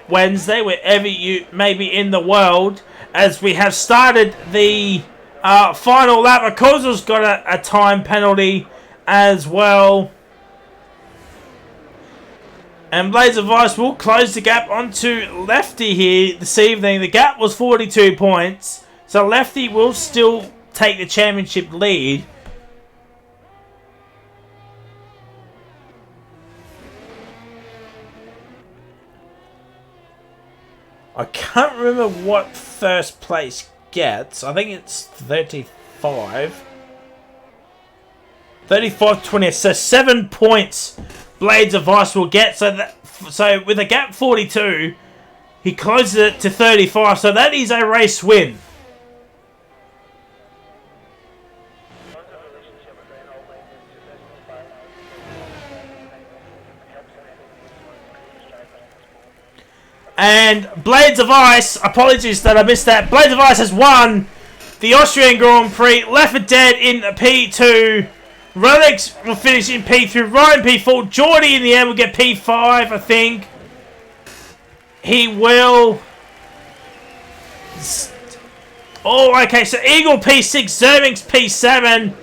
Wednesday wherever you may be in the world. As we have started the final lap. Causal's got a time penalty as well. And Blades of Ice will close the gap onto Lefty here this evening. The gap was 42 points. So Lefty will still take the championship lead. I can't remember what first place gets. I think it's 35. 35-20. So 7 points Blades of Ice will get. So with a gap 42, he closes it to 35. So that is a race win. And Blades of Ice, apologies that I missed that. Blades of Ice has won the Austrian Grand Prix. Left for Dead in P2. Rolex will finish in P3. Ryan P4. Geordie in the end will get P5, I think. He will. Oh, okay. So Eagle P6. Zermix P7.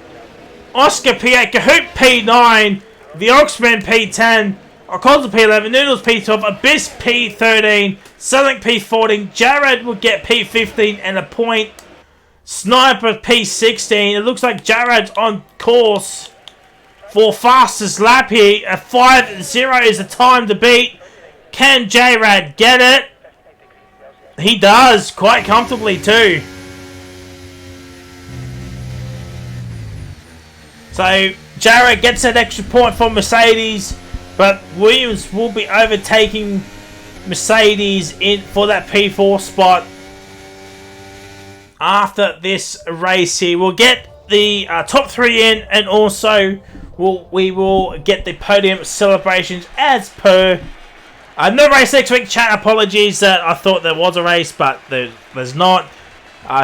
Oscar P8. Kahoot P9. The Oxman P10. Okoza P11. Noodles P12. Abyss P13. Selling P14. Jared will get P15 and a point. Sniper P16. It looks like Jared's on course for fastest lap here. A 5:0 is the time to beat. Can J-Rad get it? He does, quite comfortably too. So Jared gets that extra point for Mercedes, but Williams will be overtaking Mercedes in for that P4 spot. After this race here, we'll get the top 3 in, and also we will get the podium celebrations as per. No race next week, chat. Apologies that I thought there was a race, but there's not.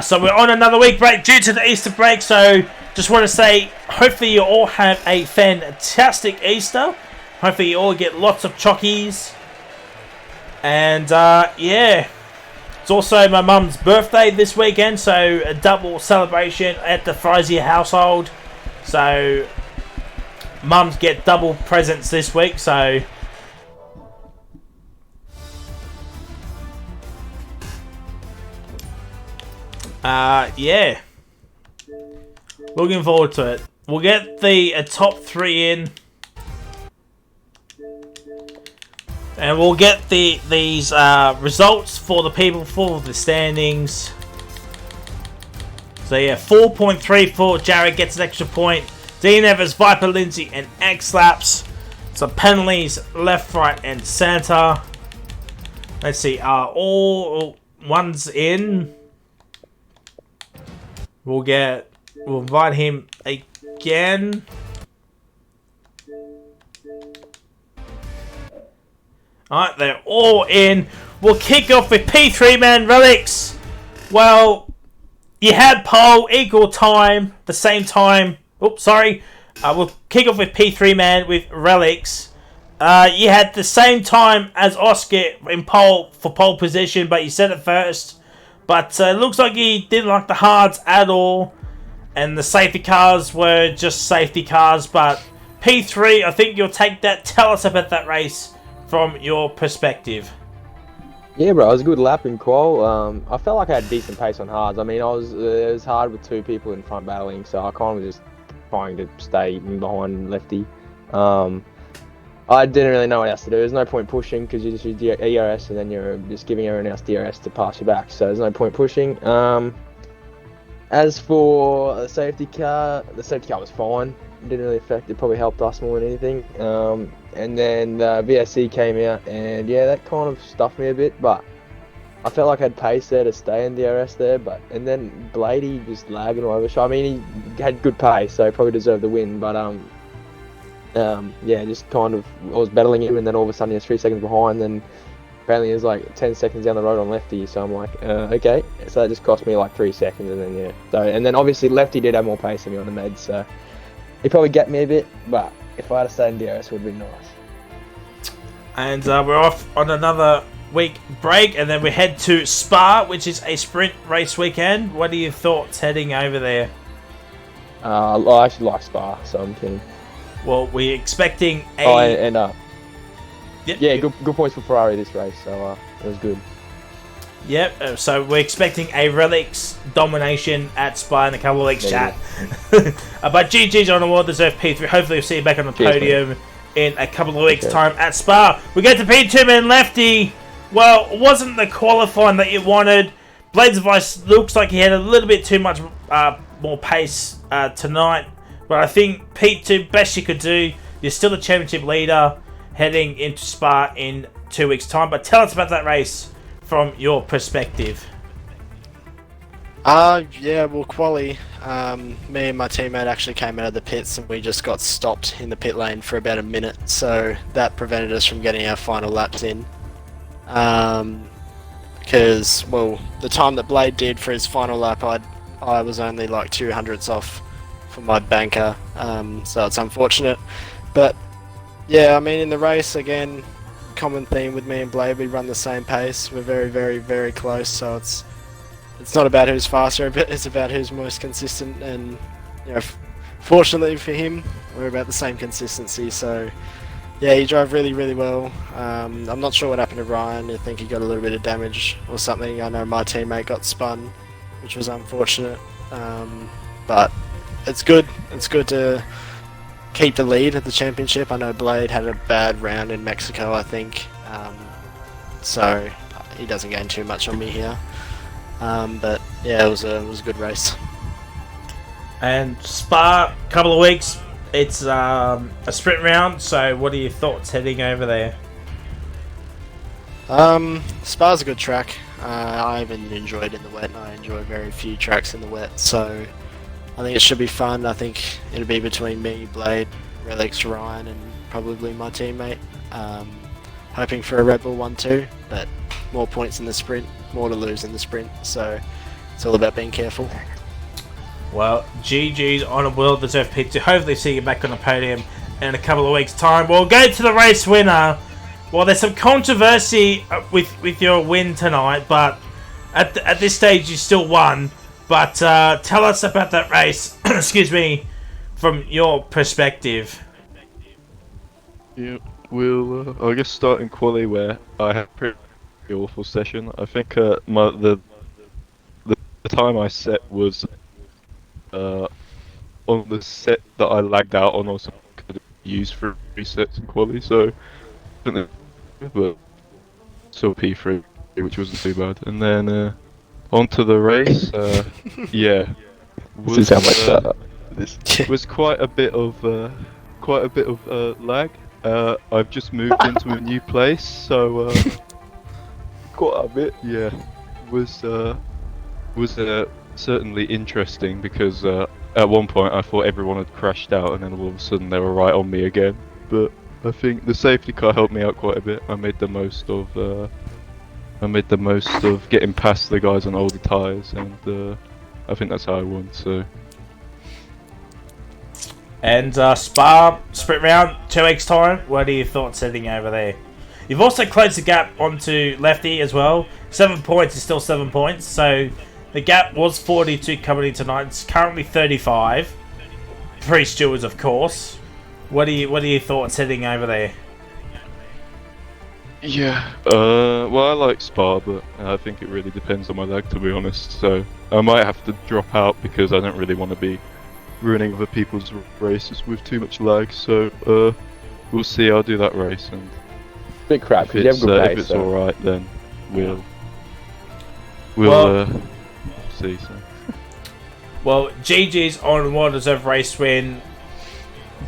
So we're on another week break due to the Easter break. So just want to say, hopefully you all have a fantastic Easter. Hopefully you all get lots of chockies. And yeah. It's also my mum's birthday this weekend, so a double celebration at the Frazier household. So mums get double presents this week, so yeah. Looking forward to it. We'll get the top 3 in. And we'll get these results for the people for the standings. So yeah, 4.3 for Jared gets an extra point. Dean Evers, Viper, Lindsay, and X-Laps. So penalties left, right, and center. Let's see, all ones in. We'll invite him again. Alright, they're all in. We'll kick off with P3 man relics. Well, you had pole equal time, the same time. Oops, sorry. We'll kick off with P3 man with relics. You had the same time as Oscar in pole for pole position, but you said it first. But it looks like he didn't like the hards at all, and the safety cars were just safety cars. But P3, I think you'll take that. Tell us about that race from your perspective. Yeah, bro, it was a good lap in qual. I felt like I had decent pace on hards. I mean, it was hard with two people in front battling, so I kind of was just trying to stay in behind Lefty. I didn't really know what else to do. There's no point pushing because you just use ERS and then you're just giving everyone else DRS to pass you back. So there's no point pushing. As for the safety car was fine. It didn't really affect. It probably helped us more than anything. And then the VSC came out, and yeah, that kind of stuffed me a bit. But I felt like I had pace there to stay in DRS there. And then Bladey just lagging all over. I mean, he had good pace, so he probably deserved the win. But yeah, just kind of I was battling him, and then all of a sudden he was 3 seconds behind. Then apparently he was like 10 seconds down the road on Lefty. So I'm like, okay. So that just cost me like 3 seconds, and then yeah. So and then obviously Lefty did have more pace than me on the med, so he probably gapped me a bit. But if I had stayed in DRS, it would have been nice. And we're off on another week break, and then we head to Spa, which is a sprint race weekend. What are your thoughts heading over there? I actually like Spa, so I'm keen. Well, we're expecting a... Yeah, good points for Ferrari this race, so it was good. Yep, so we're expecting a relics domination at Spa in a couple of weeks, chat. But GG's on a well-deserved P3. Hopefully we'll see you back on the podium in a couple of weeks' time at Spa. We get to P2 man Lefty. Well, it wasn't the qualifying that you wanted. Blades of Ice looks like he had a little bit too much more pace tonight. But I think P2, best you could do. You're still the championship leader heading into Spa in 2 weeks' time. But tell us about that race from your perspective. Yeah, well, quali, me and my teammate actually came out of the pits and we just got stopped in the pit lane for about a minute, so that prevented us from getting our final laps in. Because, well, the time that Blade did for his final lap, I was only like 200ths off for my banker, so it's unfortunate. But, yeah, I mean, in the race, again, common theme with me and Blade, we run the same pace. We're very, very, very close, so it's not about who's faster, but it's about who's most consistent. And you know, fortunately for him, we're about the same consistency. So yeah, he drove really, really well. I'm not sure what happened to Ryan. I think he got a little bit of damage or something. I know my teammate got spun, which was unfortunate. But it's good. It's good to keep the lead at the championship. I know Blade had a bad round in Mexico, I think, so he doesn't gain too much on me here. But yeah, it was a good race. And Spa, couple of weeks. It's a sprint round. So, what are your thoughts heading over there? Spa's a good track. I even enjoyed in the wet, and I enjoy very few tracks in the wet. So I think it should be fun. I think it'll be between me, Blade, Relics, Ryan, and probably my teammate. Hoping for a Red Bull 1-2, but more points in the sprint, more to lose in the sprint. So it's all about being careful. Well, GG's on a well-deserved P2. Hopefully see you back on the podium in a couple of weeks' time. We'll go to the race winner. Well, there's some controversy with your win tonight, but at this stage you still won. But tell us about that race, excuse me, from your perspective. Yeah, we'll I guess start in quali where I had a pretty awful session. I think the time I set was on the set that I lagged out on, also could use for resets in quali, so but still P3, which wasn't too bad. And then onto the race, yeah, This is how much this was quite a bit of lag. I've just moved into a new place, so quite a bit. yeah, was certainly interesting because at one point I thought everyone had crashed out, and then all of a sudden they were right on me again. But I think the safety car helped me out quite a bit. I made the most of getting past the guys on older tyres, and I think that's how I won. So. And Spa sprint round 2 weeks time. What are your thoughts heading over there? You've also closed the gap onto Lefty as well. 7 points is still 7 points. So the gap was 42 coming in tonight. It's currently 35. Pre-stewards, of course. What are your thoughts heading over there? Yeah. Well, I like Spa, but I think it really depends on my leg, to be honest. So I might have to drop out because I don't really want to be ruining other people's races with too much lag. So we'll see. I'll do that race, and Bit crap, if because you have it's, good pace. if it's So. all right, then we'll see. So. Well, GG's on one deserved race win.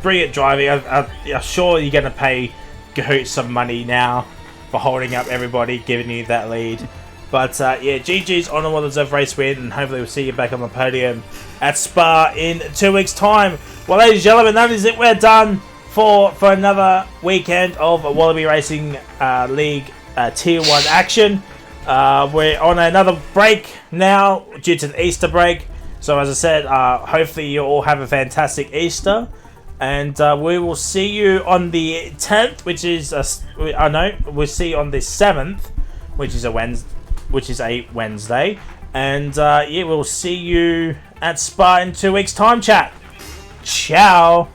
Brilliant driving. I'm sure you're going to pay Kahoot some money now for holding up everybody, giving you that lead. But yeah, GG's on a well-deserved race win, and hopefully we'll see you back on the podium at Spa in 2 weeks' time. Well, ladies and gentlemen, that is it. We're done for another weekend of Wallaby Racing League Tier 1 action. We're on another break now due to the Easter break. So as I said, hopefully you all have a fantastic Easter. And we will see you on the 10th, which is we'll see you on the 7th, which is a Wednesday. And yeah, we'll see you at Spa in 2 weeks' time, chat. Ciao.